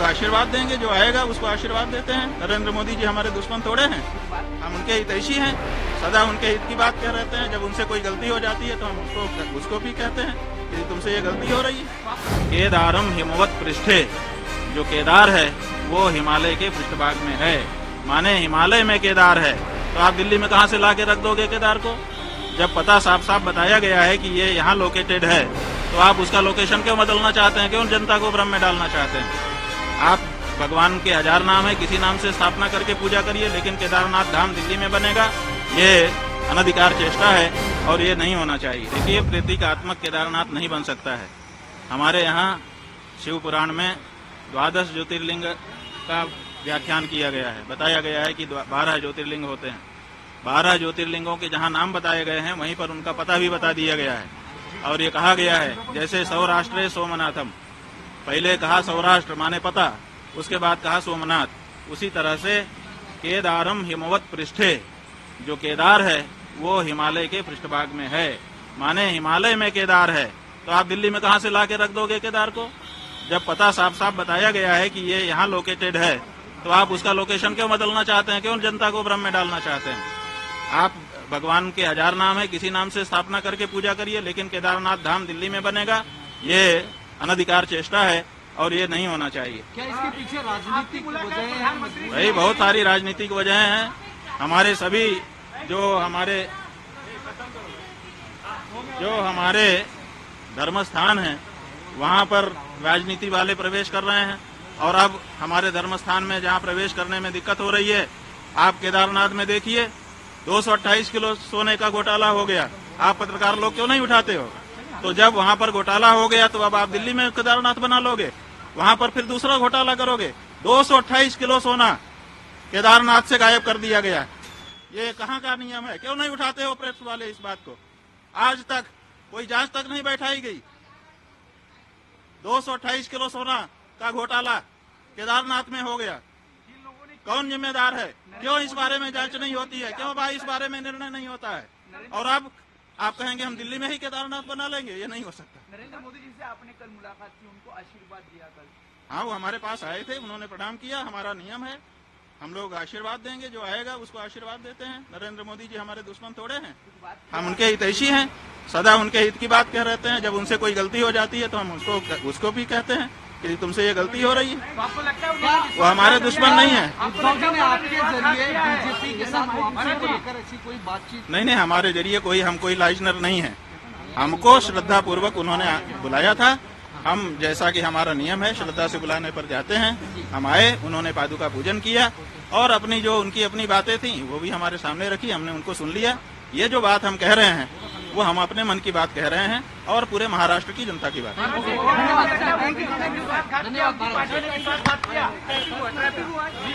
आशीर्वाद देंगे, जो आएगा उसको आशीर्वाद देते हैं। नरेंद्र मोदी जी हमारे दुश्मन थोड़े हैं, हम उनके हितैषी हैं, सदा उनके हित की बात कह रहते हैं। जब उनसे कोई गलती हो जाती है तो हम उसको भी कहते हैं कि तुमसे ये गलती हो रही है। केदारम हिमवत पृष्ठे, जो केदार है वो हिमालय के पृष्ठभाग में है, माने हिमालय में केदार है। तो आप दिल्ली में कहाँ से ला के रख दोगे केदार को? जब पता साफ साफ बताया गया है कि ये यहाँ लोकेटेड है, तो आप उसका लोकेशन क्यों बदलना चाहते हैं? क्यों जनता को भ्रम में डालना चाहते हैं? आप भगवान के 1000 नाम है, किसी नाम से स्थापना करके पूजा करिए, लेकिन केदारनाथ धाम दिल्ली में बनेगा, ये अनधिकार चेष्टा है और ये नहीं होना चाहिए। देखिए, प्रतीकात्मक केदारनाथ नहीं बन सकता है। हमारे यहाँ शिव पुराण में 12 ज्योतिर्लिंग का व्याख्यान किया गया है, बताया गया है कि 12 ज्योतिर्लिंग होते हैं। 12 ज्योतिर्लिंगों के जहाँ नाम बताए गए हैं वहीं पर उनका पता भी बता दिया गया है। और ये कहा गया है, जैसे सौराष्ट्रे सोमनाथम, पहले कहा सौराष्ट्र माने पता, उसके बाद कहा सोमनाथ, उसी तरह से केदारम हिमवत पृष्ठे, जो केदार है वो हिमालय के पृष्ठभाग में है, माने हिमालय में केदार है। तो आप दिल्ली में कहाँ से ला के रख दोगे केदार को? जब पता साफ साफ बताया गया है कि ये यहाँ लोकेटेड है, तो आप उसका लोकेशन क्यों बदलना चाहते हैं? क्यों जनता को भ्रम में डालना चाहते हैं? आप भगवान के 1000 नाम है, किसी नाम से स्थापना करके पूजा करिए, लेकिन केदारनाथ धाम दिल्ली में बनेगा, ये अनधिकार चेष्टा है और ये नहीं होना चाहिए। क्या इसके पीछे राजनीतिक वजह है? भाई बहुत सारी राजनीतिक वजहें हैं। हमारे सभी जो हमारे धर्म स्थान हैं वहाँ पर राजनीति वाले प्रवेश कर रहे हैं, और अब हमारे धर्म स्थान में जहाँ प्रवेश करने में दिक्कत हो रही है, आप केदारनाथ में देखिए 228 किलो सोने का घोटाला हो गया। आप पत्रकार लोग क्यों नहीं उठाते हो? तो जब वहाँ पर घोटाला हो गया तो अब आप दिल्ली में केदारनाथ बना लोगे, वहाँ पर फिर दूसरा घोटाला करोगे। 228 किलो सोना केदारनाथ से गायब कर दिया गया। ये कहाँ का नियम है? क्यों नहीं उठाते हो प्रेस वाले इस बात को? आज तक कोई जांच तक नहीं बैठाई गई। 228 किलो सोना का घोटाला केदारनाथ में हो गया, कौन जिम्मेदार है? क्यों इस बारे में जांच नहीं होती है? क्यों भाई इस बारे में निर्णय नहीं होता है? और अब आप कहेंगे हम दिल्ली में ही केदारनाथ बना लेंगे, ये नहीं हो सकता। नरेंद्र मोदी जी से आपने कल मुलाकात की, उनको आशीर्वाद दिया कल? हाँ, वो हमारे पास आए थे, उन्होंने प्रणाम किया। हमारा नियम है, हम लोग आशीर्वाद देंगे, जो आएगा उसको आशीर्वाद देते हैं। नरेंद्र मोदी जी हमारे दुश्मन थोड़े हैं, हम उनके हितैषी हैं, सदा उनके हित की बात कह रहते हैं। जब उनसे कोई गलती हो जाती है तो हम उसको भी कहते हैं कि तुमसे ये गलती हो रही है। आपको लगता है वो हमारे दुश्मन नहीं है। उद्धव जी ने आपके जरिए बीजेपी के साथ वापसी को लेकर ऐसी कोई बातचीत? नहीं, हमारे जरिए हम कोई लाइजनर नहीं है। हमको श्रद्धा पूर्वक उन्होंने बुलाया था। हम, जैसा कि हमारा नियम है, श्रद्धा से बुलाने पर जाते हैं। हम आए, उन्होंने पादुका पूजन किया और अपनी जो उनकी अपनी बातें थी वो भी हमारे सामने रखी, हमने उनको सुन लिया। ये जो बात हम कह रहे हैं वो हम अपने मन की बात कह रहे हैं और पूरे महाराष्ट्र की जनता की बात। धन्यवाद।